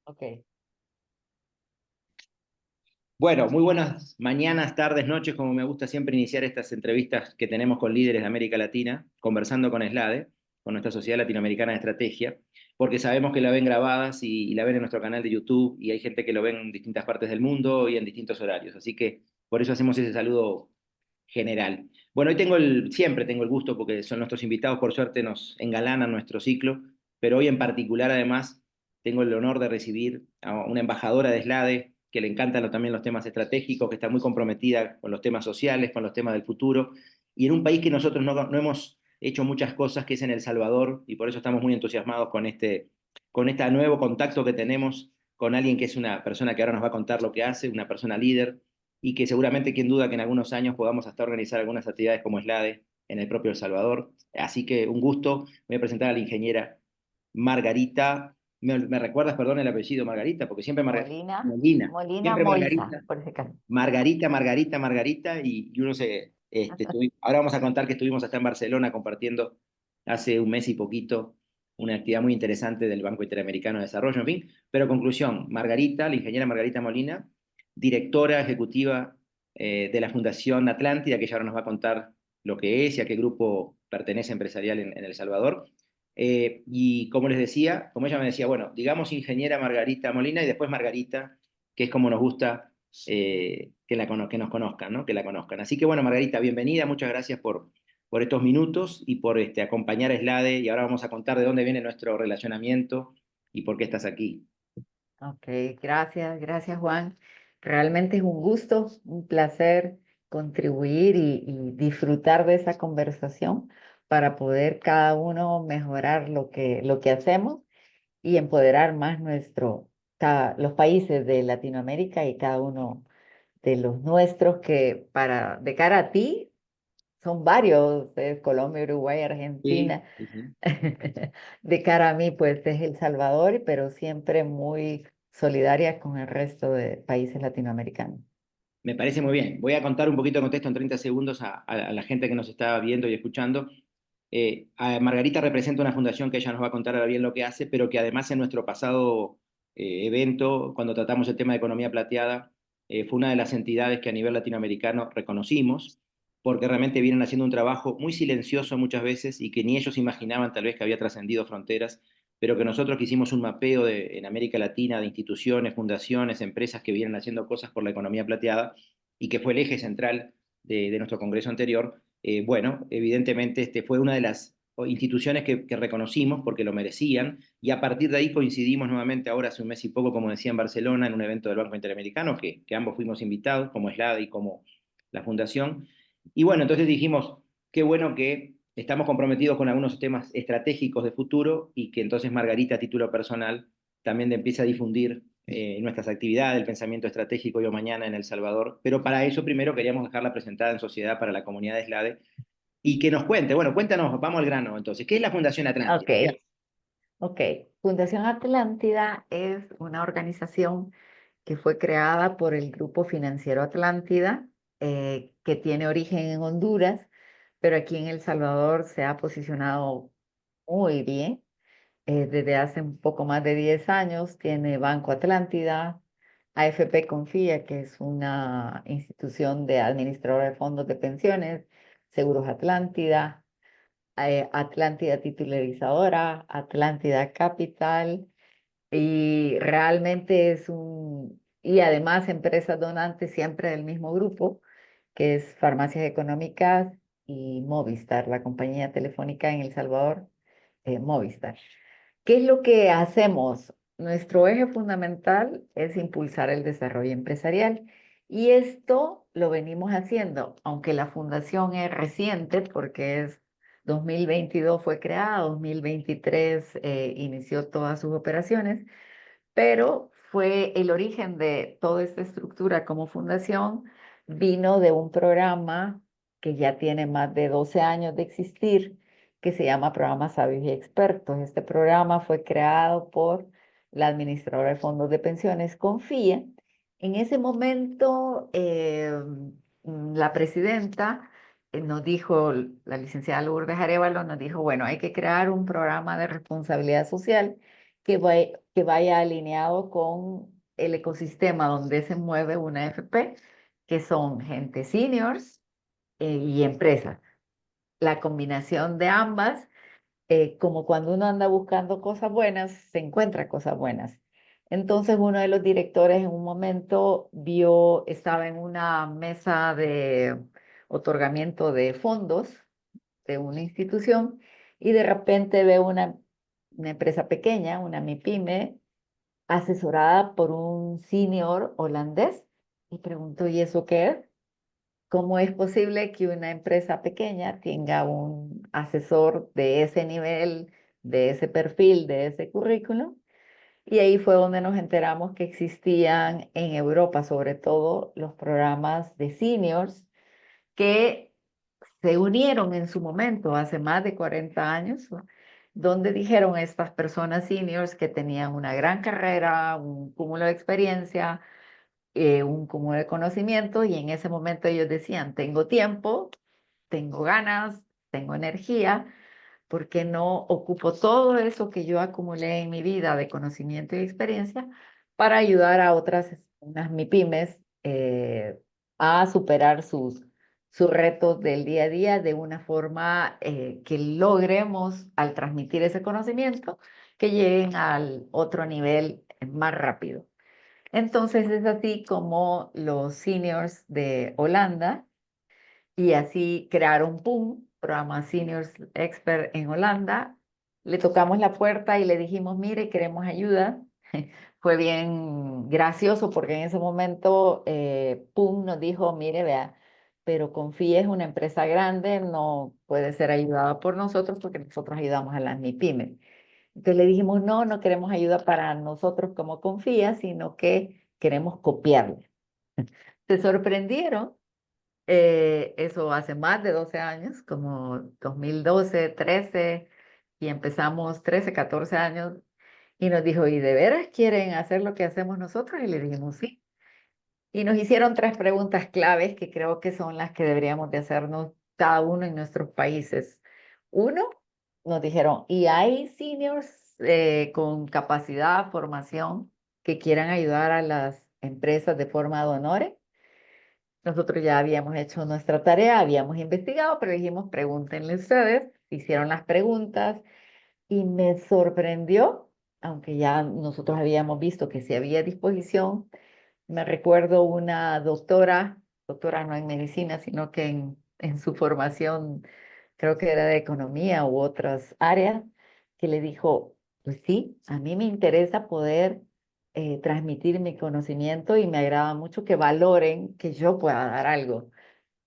Ok. Bueno, muy buenas mañanas, tardes, noches, como me gusta siempre iniciar estas entrevistas que tenemos con líderes de América Latina, conversando con SLADE, con nuestra Sociedad Latinoamericana de Estrategia, porque sabemos que la ven grabadas y la ven en nuestro canal de YouTube y hay gente que lo ven en distintas partes del mundo y en distintos horarios. Así que por eso hacemos ese saludo general. Bueno, hoy siempre tengo el gusto porque son nuestros invitados, por suerte nos engalanan nuestro ciclo, pero hoy en particular además tengo el honor de recibir a una embajadora de SLADE que le encantan también los temas estratégicos, que está muy comprometida con los temas sociales, con los temas del futuro, y en un país que nosotros no hemos hecho muchas cosas, que es en El Salvador, y por eso estamos muy entusiasmados con este nuevo contacto que tenemos con alguien que es una persona que ahora nos va a contar lo que hace, una persona líder, y que seguramente, quien duda, que en algunos años podamos hasta organizar algunas actividades como SLADE en el propio El Salvador. Así que un gusto, voy a presentar a la ingeniera Margarita. ¿Me recuerdas, perdón, el apellido Margarita? Porque siempre Molina, Molina, Molina siempre Moisa, Margarita, por ese caso. Margarita, y uno ahora vamos a contar que estuvimos hasta en Barcelona compartiendo hace un mes y poquito una actividad muy interesante del Banco Interamericano de Desarrollo, en fin, pero conclusión, Margarita, la ingeniera Margarita Molina, directora ejecutiva de la Fundación Atlántida, que ella ahora nos va a contar lo que es y a qué grupo pertenece empresarial en El Salvador. Y como les decía, como ella me decía, bueno, digamos ingeniera Margarita Molina y después Margarita, que es como nos gusta que nos conozcan, ¿no? Que la conozcan. Así que bueno, Margarita, bienvenida, muchas gracias por estos minutos y por acompañar a SLADE, y ahora vamos a contar de dónde viene nuestro relacionamiento y por qué estás aquí. Ok, gracias Juan. Realmente es un gusto, un placer contribuir y disfrutar de esa conversación para poder cada uno mejorar lo que hacemos y empoderar más los países de Latinoamérica y cada uno de los nuestros de cara a ti son varios, Colombia, Uruguay, Sí, Argentina. sí, sí. De cara a mí, pues es El Salvador, pero siempre muy solidaria con el resto de países latinoamericanos. Me parece muy bien. Voy a contar un poquito de contexto en 30 segundos a la gente que nos está viendo y escuchando. A Margarita representa una fundación que ella nos va a contar ahora bien lo que hace, pero que además en nuestro pasado evento, cuando tratamos el tema de economía plateada, fue una de las entidades que a nivel latinoamericano reconocimos, porque realmente vienen haciendo un trabajo muy silencioso muchas veces y que ni ellos imaginaban tal vez que había trascendido fronteras, pero que nosotros que hicimos un mapeo en América Latina de instituciones, fundaciones, empresas que vienen haciendo cosas por la economía plateada y que fue el eje central de nuestro congreso anterior. Bueno, evidentemente fue una de las instituciones que reconocimos porque lo merecían, y a partir de ahí coincidimos nuevamente ahora hace un mes y poco, como decía, en Barcelona, en un evento del Banco Interamericano, que ambos fuimos invitados, como SLADE y como la Fundación. Y bueno, entonces dijimos, qué bueno que estamos comprometidos con algunos temas estratégicos de futuro y que entonces Margarita, a título personal, también empiece a difundir nuestras actividades, el pensamiento estratégico hoy o mañana en El Salvador. Pero para eso primero queríamos dejarla presentada en sociedad para la comunidad de SLADE y que nos cuente, bueno, cuéntanos, vamos al grano entonces, ¿qué es la Fundación Ok, Atlántida? ¿Qué hace? ok. Fundación Atlántida es una organización que fue creada por el Grupo Financiero Atlántida, que tiene origen en Honduras, pero aquí en El Salvador se ha posicionado muy bien. Desde hace un poco más de 10 años tiene Banco Atlántida, AFP Confía, que es una institución de administradora de fondos de pensiones, Seguros Atlántida, Atlántida Titularizadora, Atlántida Capital, y realmente y además empresas donantes siempre del mismo grupo, que es Farmacias Económicas y Movistar, la compañía telefónica en El Salvador, Movistar. ¿Qué es lo que hacemos? Nuestro eje fundamental es impulsar el desarrollo empresarial y esto lo venimos haciendo, aunque la fundación es reciente porque es 2022 fue creada, 2023 inició todas sus operaciones, pero fue el origen de toda esta estructura como fundación, vino de un programa que ya tiene más de 12 años de existir, que se llama Programa Sabios y Expertos. Este programa fue creado por la administradora de fondos de pensiones, Confía. En ese momento, la presidenta nos dijo, la licenciada Lourdes Arévalo nos dijo, bueno, hay que crear un programa de responsabilidad social que que vaya alineado con el ecosistema donde se mueve una FP, que son gente seniors y empresas. La combinación de ambas, como cuando uno anda buscando cosas buenas, se encuentra cosas buenas. Entonces uno de los directores en un momento estaba en una mesa de otorgamiento de fondos de una institución y de repente ve una empresa pequeña, una MIPYME, asesorada por un senior holandés y preguntó, ¿y eso qué es? ¿Cómo es posible que una empresa pequeña tenga un asesor de ese nivel, de ese perfil, de ese currículum? Y ahí fue donde nos enteramos que existían en Europa, sobre todo, los programas de seniors que se unieron en su momento, hace más de 40 años, ¿no? Donde dijeron estas personas seniors que tenían una gran carrera, un cúmulo de experiencia, un cúmulo de conocimiento, y en ese momento ellos decían, tengo tiempo, tengo ganas, tengo energía, ¿por qué no ocupo todo eso que yo acumulé en mi vida de conocimiento y experiencia para ayudar a unas MIPYMES a superar sus retos del día a día de una forma que logremos, al transmitir ese conocimiento, que lleguen al otro nivel más rápido? Entonces es así como los seniors de Holanda, y así crearon PUM, Programa Seniors Expert en Holanda. Le tocamos la puerta y le dijimos, mire, queremos ayuda. Fue bien gracioso porque en ese momento PUM nos dijo, mire, vea, pero Confía es una empresa grande, no puede ser ayudada por nosotros porque nosotros ayudamos a las MIPYMES. Entonces le dijimos, no, no queremos ayuda para nosotros como Confía, sino que queremos copiarle. Se sorprendieron, eso hace más de 12 años, como 2012, 13, y empezamos 13, 14 años, y nos dijo, ¿y de veras quieren hacer lo que hacemos nosotros? Y le dijimos, sí. Y nos hicieron tres preguntas claves que creo que son las que deberíamos de hacernos cada uno en nuestros países. Uno, nos dijeron, ¿y hay seniors con capacidad, formación, que quieran ayudar a las empresas de forma de honores? Nosotros ya habíamos hecho nuestra tarea, habíamos investigado, pero dijimos, pregúntenle ustedes. Hicieron las preguntas y me sorprendió, aunque ya nosotros habíamos visto que sí había disposición. Me recuerdo una doctora no en medicina, sino que en su formación, creo que era de economía u otras áreas, que le dijo, pues sí, a mí me interesa poder transmitir mi conocimiento y me agrada mucho que valoren que yo pueda dar algo,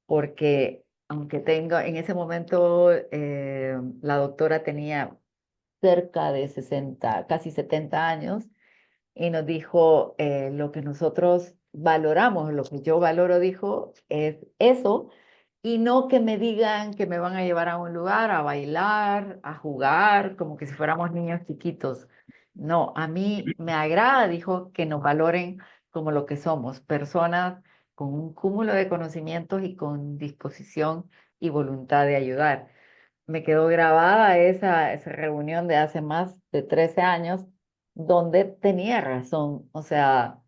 porque aunque tengo, en ese momento la doctora tenía cerca de 60, casi 70 años, y nos dijo, lo que nosotros valoramos, lo que yo valoro, dijo, es eso, y no que me digan que me van a llevar a un lugar a bailar, a jugar, como que si fuéramos niños chiquitos. No, a mí me agrada, dijo, que nos valoren como lo que somos, personas con un cúmulo de conocimientos y con disposición y voluntad de ayudar. Me quedó grabada esa reunión de hace más de 13 años, donde tenía razón. O sea,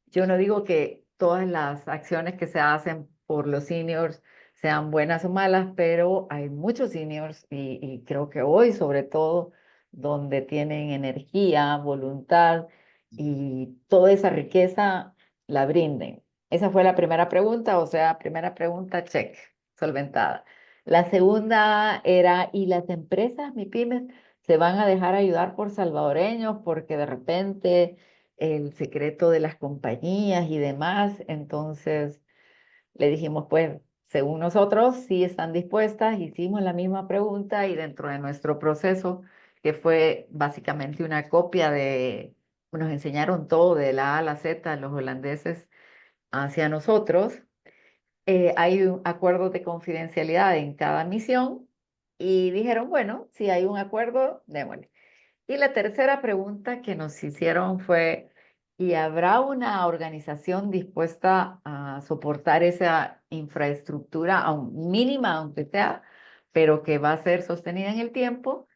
yo no digo que todas las acciones que se hacen por los seniors sean buenas o malas, pero hay muchos seniors y creo que hoy sobre todo, donde tienen energía, voluntad y toda esa riqueza la brinden. Esa fue la primera pregunta, o sea, primera pregunta, check, solventada. La segunda era, ¿y las empresas, MIPYMES, se van a dejar ayudar por salvadoreños porque de repente el secreto de las compañías y demás? Entonces le dijimos, pues, según nosotros, sí están dispuestas, hicimos la misma pregunta y dentro de nuestro proceso, que fue básicamente una copia nos enseñaron todo de la A a la Z, los holandeses hacia nosotros. Hay un acuerdo de confidencialidad en cada misión y dijeron, bueno, si hay un acuerdo, démosle. Y la tercera pregunta que nos hicieron fue, ¿y habrá una organización dispuesta a soportar esa infraestructura, aun mínima aunque sea, pero que va a ser sostenida en el tiempo?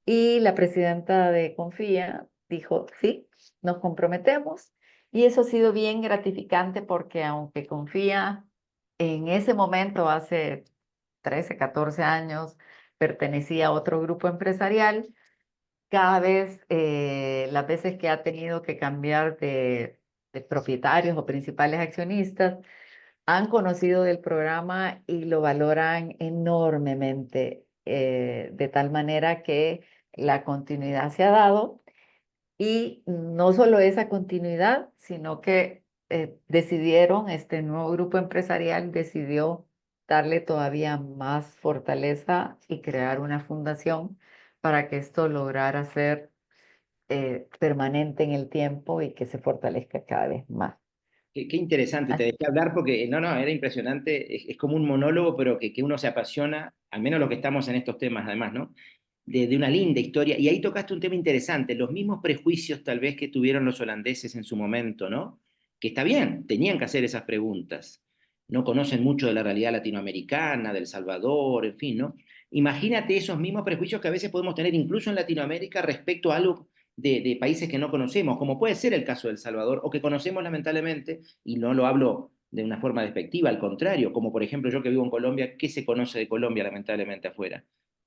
Y la presidenta de Confía dijo, sí, nos comprometemos. Y eso ha sido bien gratificante porque aunque confía en ese momento, hace 13, 14 años, pertenecía a otro grupo empresarial, cada vez, las veces que ha tenido que cambiar de propietarios o principales accionistas, han conocido del programa y lo valoran enormemente, de tal manera que la continuidad se ha dado y no solo esa continuidad, sino que decidieron, este nuevo grupo empresarial decidió darle todavía más fortaleza y crear una fundación para que esto lograra ser permanente en el tiempo y que se fortalezca cada vez más. Qué interesante, te Así- dejé hablar porque no, era impresionante, es como un monólogo, pero que uno se apasiona, al menos los que estamos en estos temas además, ¿no? De una linda historia, y ahí tocaste un tema interesante, los mismos prejuicios tal vez que tuvieron los holandeses en su momento, ¿no? Que está bien, tenían que hacer esas preguntas, no conocen mucho de la realidad latinoamericana, del Salvador, en fin, ¿no? Imagínate esos mismos prejuicios que a veces podemos tener incluso en Latinoamérica respecto a algo de países que no conocemos, como puede ser el caso de El Salvador, o que conocemos lamentablemente, y no lo hablo de una forma despectiva, al contrario, como por ejemplo yo que vivo en Colombia, ¿qué se conoce de Colombia lamentablemente afuera?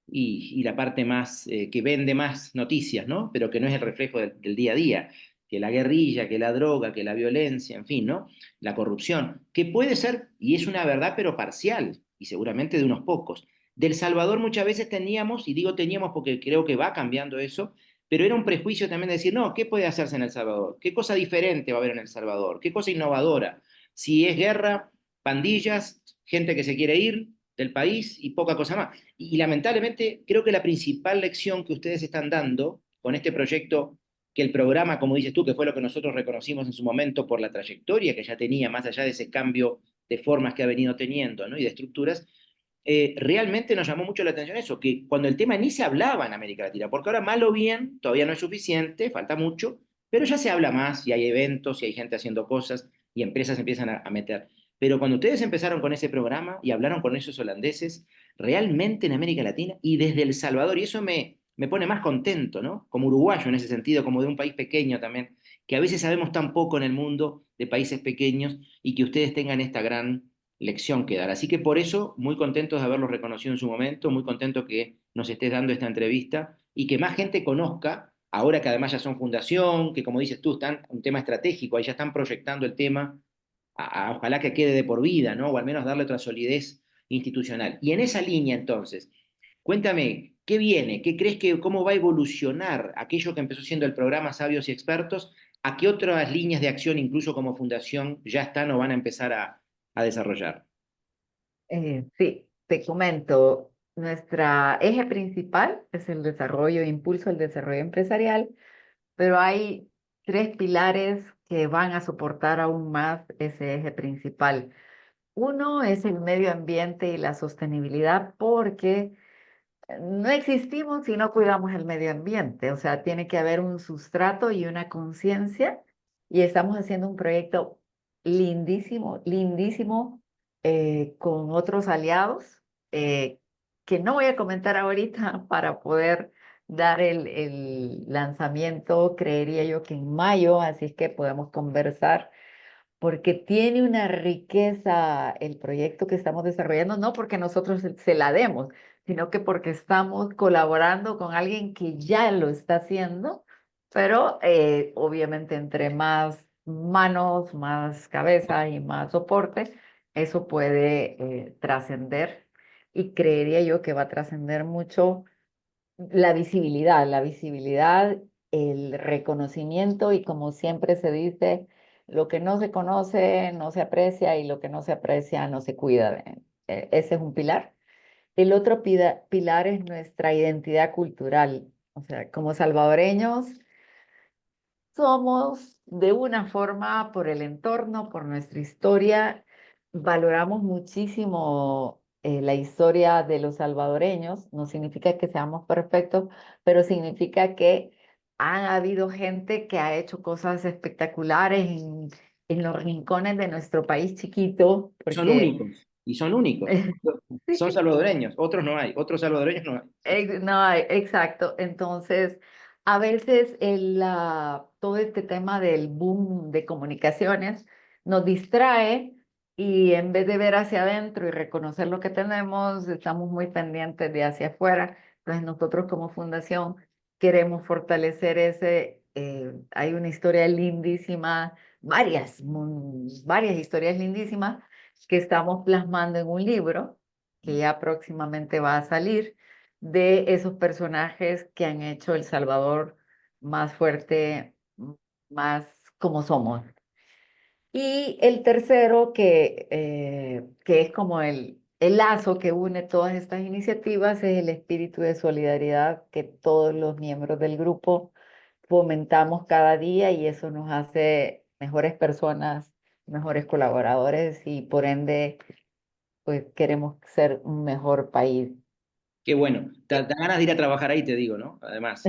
Y la parte más, que vende más noticias, ¿no? Pero que no es el reflejo del día a día, que la guerrilla, que la droga, que la violencia, en fin, ¿no? La corrupción, que puede ser, y es una verdad, pero parcial, y seguramente de unos pocos. Del Salvador muchas veces teníamos, y digo teníamos porque creo que va cambiando eso, pero era un prejuicio también de decir, no, ¿qué puede hacerse en El Salvador? ¿Qué cosa diferente va a haber en El Salvador? ¿Qué cosa innovadora? Si es guerra, pandillas, gente que se quiere ir del país y poca cosa más. Y lamentablemente creo que la principal lección que ustedes están dando con este proyecto, que el programa, como dices tú, que fue lo que nosotros reconocimos en su momento por la trayectoria que ya tenía, más allá de ese cambio de formas que ha venido teniendo, ¿no? Y de estructuras, realmente nos llamó mucho la atención eso, que cuando el tema ni se hablaba en América Latina, porque ahora mal o bien todavía no es suficiente, falta mucho, pero ya se habla más y hay eventos y hay gente haciendo cosas y empresas empiezan a meter. Pero cuando ustedes empezaron con ese programa y hablaron con esos holandeses, realmente en América Latina y desde El Salvador, y eso me pone más contento, ¿no? Como uruguayo en ese sentido, como de un país pequeño también, que a veces sabemos tan poco en el mundo de países pequeños y que ustedes tengan esta gran lección que dar. Así que por eso, muy contentos de haberlos reconocido en su momento, muy contentos que nos estés dando esta entrevista y que más gente conozca, ahora que además ya son fundación, que como dices tú, están un tema estratégico, ahí ya están proyectando el tema, ojalá que quede de por vida, ¿no? O al menos darle otra solidez institucional. Y en esa línea, entonces, cuéntame, ¿qué viene? ¿Qué crees que, cómo va a evolucionar aquello que empezó siendo el programa Sabios y Expertos? ¿A qué otras líneas de acción, incluso como fundación, ya están o van a empezar a desarrollar? Sí, te comento, nuestra eje principal es el desarrollo e impulso del desarrollo empresarial, pero hay tres pilares que van a soportar aún más ese eje principal. Uno es el medio ambiente y la sostenibilidad, porque no existimos si no cuidamos el medio ambiente, o sea, tiene que haber un sustrato y una conciencia, y estamos haciendo un proyecto lindísimo, lindísimo, con otros aliados, eh, que no voy a comentar ahorita para poder dar el lanzamiento, creería yo que en mayo, así es que podemos conversar porque tiene una riqueza el proyecto que estamos desarrollando, no porque nosotros se la demos, sino que porque estamos colaborando con alguien que ya lo está haciendo, pero obviamente entre más manos, más cabeza y más soporte, eso puede trascender y creería yo que va a trascender mucho la visibilidad, el reconocimiento y como siempre se dice, lo que no se conoce no se aprecia y lo que no se aprecia no se cuida. Ese es un pilar. El otro pilar es nuestra identidad cultural. O sea, como salvadoreños, somos de una forma por el entorno, por nuestra historia, valoramos muchísimo la historia de los salvadoreños. No significa que seamos perfectos, pero significa que ha habido gente que ha hecho cosas espectaculares en los rincones de nuestro país chiquito, Son porque únicos, y son únicos. Son sí, salvadoreños, otros no hay, otros salvadoreños no hay. no, exacto. Entonces, a veces todo este tema del boom de comunicaciones nos distrae y en vez de ver hacia adentro y reconocer lo que tenemos, estamos muy pendientes de hacia afuera. Entonces nosotros como fundación queremos fortalecer hay una historia lindísima, varias historias lindísimas que estamos plasmando en un libro que ya próximamente va a salir de esos personajes que han hecho El Salvador más fuerte, más como somos. Y el tercero, que es como el lazo que une todas estas iniciativas, es el espíritu de solidaridad que todos los miembros del grupo fomentamos cada día y eso nos hace mejores personas, mejores colaboradores y por ende, pues queremos ser un mejor país. Qué bueno. Da ganas de ir a trabajar ahí, te digo, ¿no? Además,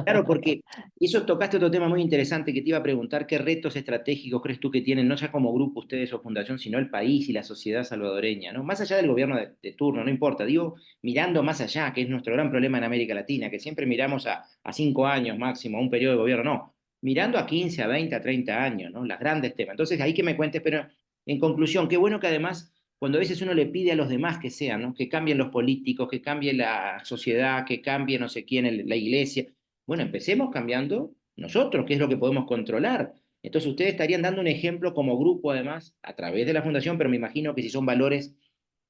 claro, porque eso tocaste otro tema muy interesante que te iba a preguntar, ¿qué retos estratégicos crees tú que tienen, no ya como grupo ustedes o fundación, sino el país y la sociedad salvadoreña, ¿no? Más allá del gobierno de turno, no importa, digo, mirando más allá, que es nuestro gran problema en América Latina, que siempre miramos a 5 años máximo, a un periodo de gobierno, no, mirando a 15, a 20, a 30 años, ¿no? Las grandes temas. Entonces, ahí que me cuentes, pero en conclusión, qué bueno que además cuando a veces uno le pide a los demás que sean, ¿no? Que cambien los políticos, que cambie la sociedad, que cambie no sé quién, la iglesia. Bueno, empecemos cambiando nosotros, que es lo que podemos controlar. Entonces, ustedes estarían dando un ejemplo como grupo, además, a través de la fundación, pero me imagino que si son valores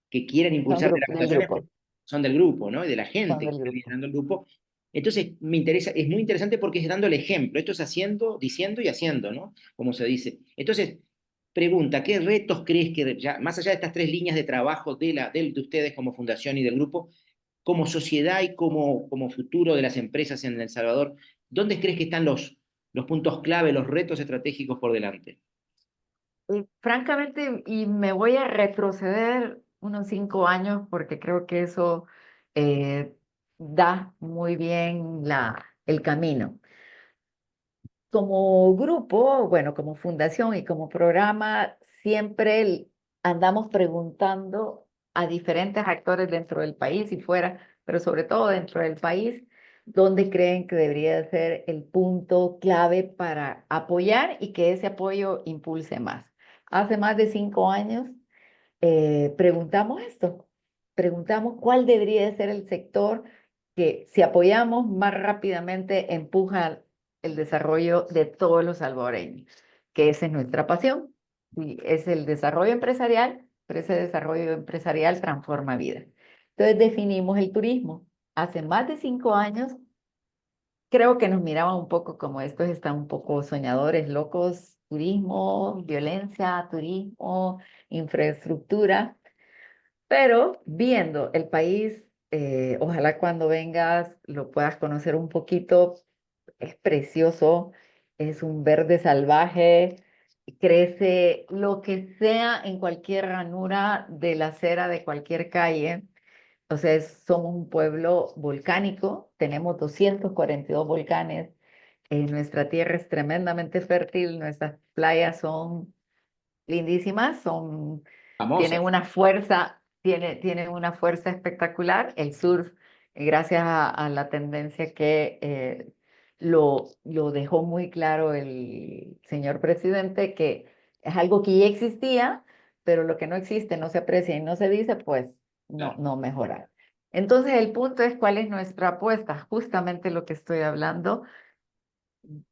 que quieren Son impulsar de la del fundación, grupo, son del grupo, ¿no? Y de la son gente que del está grupo. liderando el grupo. Entonces, me interesa, es muy interesante porque es dando el ejemplo. Esto es haciendo, diciendo y haciendo, ¿no? Como se dice. Entonces, pregunta, ¿qué retos crees que, ya, más allá de estas tres líneas de trabajo de ustedes como fundación y del grupo, como sociedad y como futuro de las empresas en El Salvador, ¿dónde crees que están los puntos clave, los retos estratégicos por delante? Francamente, y me voy a retroceder unos 5 años porque creo que eso eh, da muy bien el camino. Como grupo, bueno, como fundación y como programa, siempre andamos preguntando a diferentes actores dentro del país y fuera, pero sobre todo dentro del país, dónde creen que debería ser el punto clave para apoyar y que ese apoyo impulse más. Hace más de 5 años preguntamos esto, preguntamos cuál debería ser el sector que si apoyamos más rápidamente empuja el desarrollo de todos los salvadoreños, que esa es nuestra pasión, y es el desarrollo empresarial, pero ese desarrollo empresarial transforma vidas. Entonces definimos el turismo. Hace más de 5 años creo que nos miraban un poco como estos están un poco soñadores, locos, turismo, violencia, turismo, infraestructura. Pero viendo el país, ojalá cuando vengas lo puedas conocer un poquito, es precioso, es un verde salvaje, crece lo que sea en cualquier ranura de la acera de cualquier calle. O sea, somos un pueblo volcánico, tenemos 242 volcanes, nuestra tierra es tremendamente fértil, nuestras playas son lindísimas, Famosa. tienen una fuerza, tienen una fuerza espectacular. El surf, gracias a la tendencia que lo dejó muy claro el señor presidente, que es algo que ya existía, pero lo que no existe no se aprecia y no se dice, pues Claro. no mejorar. Entonces, el punto es cuál es nuestra apuesta, justamente lo que estoy hablando.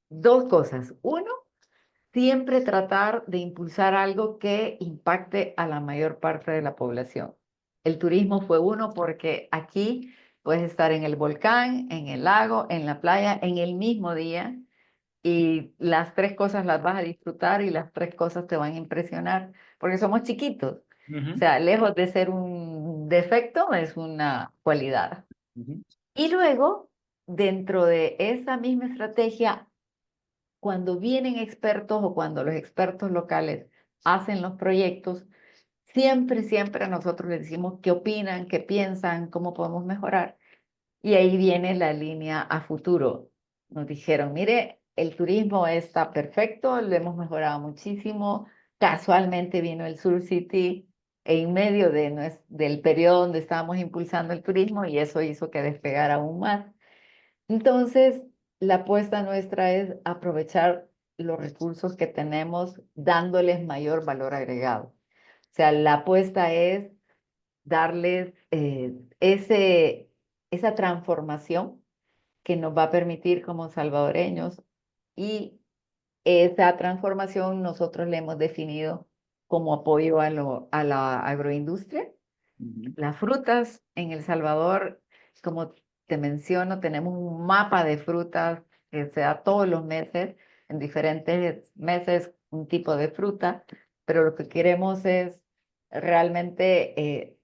Dos cosas. Uno, siempre tratar de impulsar algo que impacte a la mayor parte de la población. El turismo fue uno porque aquí puedes estar en el volcán, en el lago, en la playa, en el mismo día y las tres cosas las vas a disfrutar y las tres cosas te van a impresionar porque somos chiquitos. O Ujú, sea, lejos de ser un defecto, es una cualidad. ujú. Y luego, dentro de esa misma estrategia, cuando vienen expertos o cuando los expertos locales hacen los proyectos, siempre a nosotros les decimos qué opinan, qué piensan, cómo podemos mejorar. Y ahí viene la línea a futuro. Nos dijeron, mire, el turismo está perfecto, lo hemos mejorado muchísimo. Casualmente vino el Sur City en medio del periodo donde estábamos impulsando el turismo y eso hizo que despegara aún más. Entonces, la apuesta nuestra es aprovechar los recursos que tenemos dándoles mayor valor agregado. O sea, la apuesta es darles esa transformación que nos va a permitir como salvadoreños y esa transformación nosotros le hemos definido como apoyo a la agroindustria. Ujú. Las frutas en El Salvador, como te menciono, tenemos un mapa de frutas que se da todos los meses, en diferentes meses un tipo de fruta, pero lo que queremos es realmente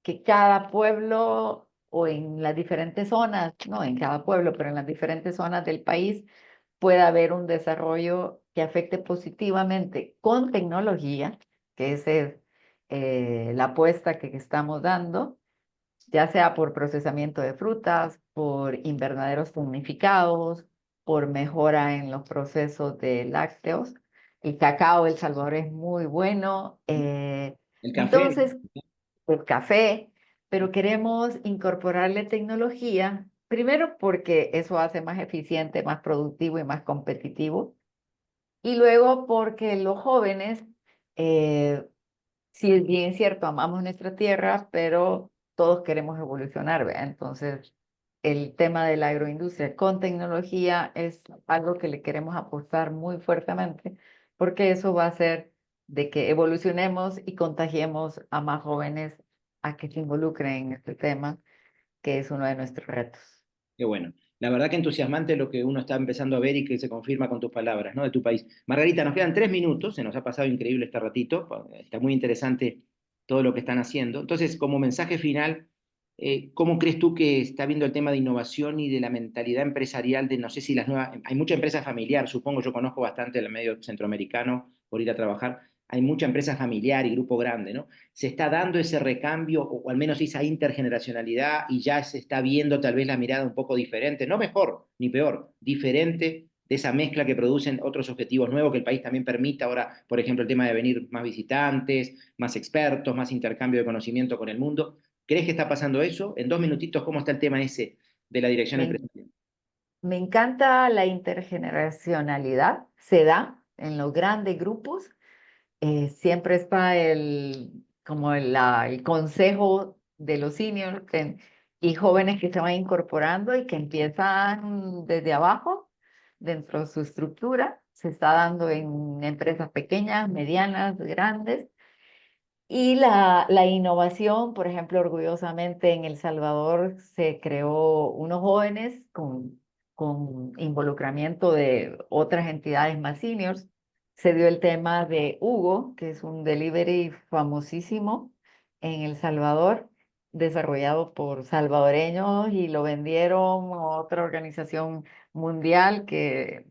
que cada pueblo o en las diferentes zonas, no en cada pueblo, pero en las diferentes zonas del país pueda haber un desarrollo que afecte positivamente con tecnología, que esa es la apuesta que estamos dando, ya sea por procesamiento de frutas, por invernaderos tecnificados, por mejora en los procesos de lácteos. El cacao de El Salvador es muy bueno. El café, Entonces, el café, pero queremos incorporarle tecnología, primero porque eso hace más eficiente, más productivo y más competitivo, y luego porque los jóvenes, eh, sí es bien cierto, amamos nuestra tierra, pero todos queremos evolucionar, ¿verdad? Entonces, el tema de la agroindustria con tecnología es algo que le queremos apostar muy fuertemente, porque eso va a hacer de que evolucionemos y contagiemos a más jóvenes a que se involucren en este tema, que es uno de nuestros retos. qué bueno. La verdad que entusiasmante lo que uno está empezando a ver y que se confirma con tus palabras, ¿no? De tu país. Margarita, nos quedan 3 minutos, se nos ha pasado increíble este ratito, está muy interesante todo lo que están haciendo. Entonces, como mensaje final, ¿cómo crees tú que está viendo el tema de innovación y de la mentalidad empresarial de, no sé si las nuevas, hay mucha empresa familiar, supongo, yo conozco bastante el medio centroamericano por ir a trabajar, hay mucha empresa familiar y grupo grande, ¿no? Se está dando ese recambio o al menos esa intergeneracionalidad y ya se está viendo tal vez la mirada un poco diferente, no mejor ni peor, diferente de esa mezcla que producen otros objetivos nuevos que el país también permita ahora, por ejemplo, el tema de venir más visitantes, más expertos, más intercambio de conocimiento con el mundo. ¿Crees que está pasando eso? En 2 minutitos, ¿cómo está el tema ese de la dirección Me, empresarial? me encanta la intergeneracionalidad, se da en los grandes grupos. Siempre está el consejo de los seniors y jóvenes que se van incorporando y que empiezan desde abajo, dentro de su estructura. Se está dando en empresas pequeñas, medianas, grandes. Y la innovación, por ejemplo, orgullosamente en El Salvador se creó unos jóvenes con involucramiento de otras entidades más seniors. Se dio el tema de Hugo, que es un delivery famosísimo en El Salvador, desarrollado por salvadoreños y lo vendieron a otra organización mundial que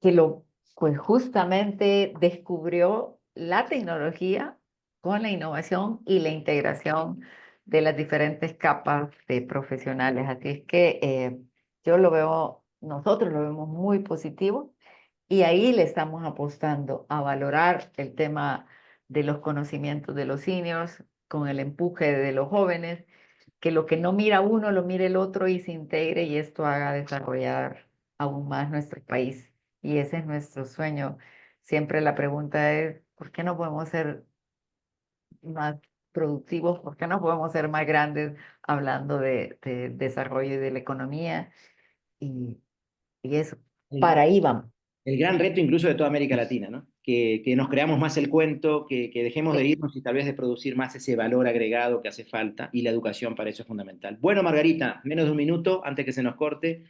que lo, pues justamente descubrió la tecnología con la innovación y la integración de las diferentes capas de profesionales. Así es que yo lo veo, nosotros lo vemos muy positivo y ahí le estamos apostando a valorar el tema de los conocimientos de los seniors con el empuje de los jóvenes, que lo que no mira uno lo mire el otro y se integre y esto haga desarrollar aún más nuestro país. Y ese es nuestro sueño. Siempre la pregunta es, ¿por qué no podemos ser más productivos? ¿Por qué no podemos ser más grandes hablando de desarrollo y de la economía? Y, y eso, para ahí vamos. El gran reto incluso de toda América Latina, ¿no? Que nos creamos más el cuento, que dejemos de Sí. irnos y tal vez de producir más ese valor agregado que hace falta y la educación para eso es fundamental. Bueno, Margarita, menos de un minuto antes que se nos corte.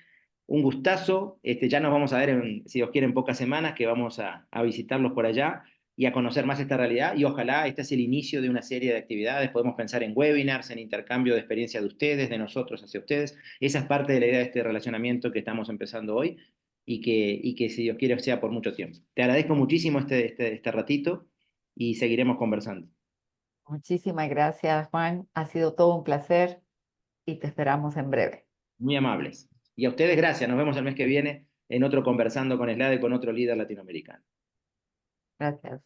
Un gustazo. Ya nos vamos a ver, si os quieren, pocas semanas, que vamos a visitarlos por allá y a conocer más esta realidad. Y ojalá este es el inicio de una serie de actividades. Podemos pensar en webinars, en intercambio de experiencia de ustedes, de nosotros hacia ustedes. Esa es parte de la idea de este relacionamiento que estamos empezando hoy y que si Dios quiere sea por mucho tiempo. Te agradezco muchísimo este ratito y seguiremos conversando. Muchísimas gracias, Juan. Ha sido todo un placer y te esperamos en breve. Muy amables. Y a ustedes gracias. Nos vemos el mes que viene en otro Conversando con Eslade con otro líder latinoamericano. Gracias.